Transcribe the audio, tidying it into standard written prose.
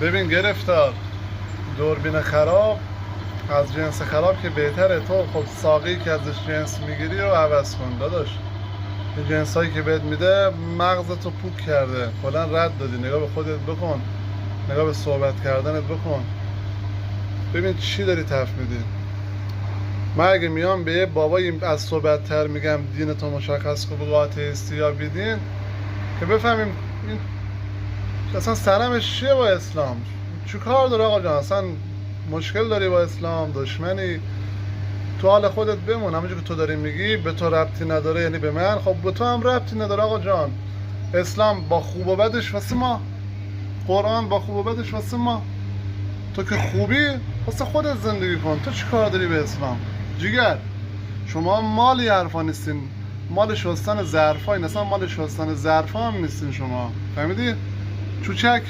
ببین گرفتار، دوربین خراب از جنس خراب که بهتره. تو خب ساقی که ازش جنس میگیری رو عوض کن داداش. این جنس هایی که بهت میده مغزتو پوک کرده، کلا رد دادی. نگاه به خودت بکن، نگاه به صحبت کردنت بکن، ببین چی داری تف میدی. من اگه میام به یه بابایی از صحبت تر میگم دین تو مشخص کن بگو آتئیستی یا بیدین، که بفهمیم این اصلا سرمش چیه با اسلام. چی کار داره آقا جان؟ اصلا مشکل داری با اسلام؟ دشمنی؟ تو حال خودت بمون. همونجور که تو داری میگی به تو ربطی نداره یعنی به من، خب به تو هم ربطی نداره آقا جان. اسلام با خوب و بدش واسه ما، قرآن با خوب و بدش واسه ما. تو که خوبی واسه خودت زندگی کن، تو چی کار داری به اسلام؟ جیگر شما مالی حرفا نیستین، مال شستن ظرفا این، اصلا مال شستن ظرفا هم نیستین شما، فهمیدی؟ چوچک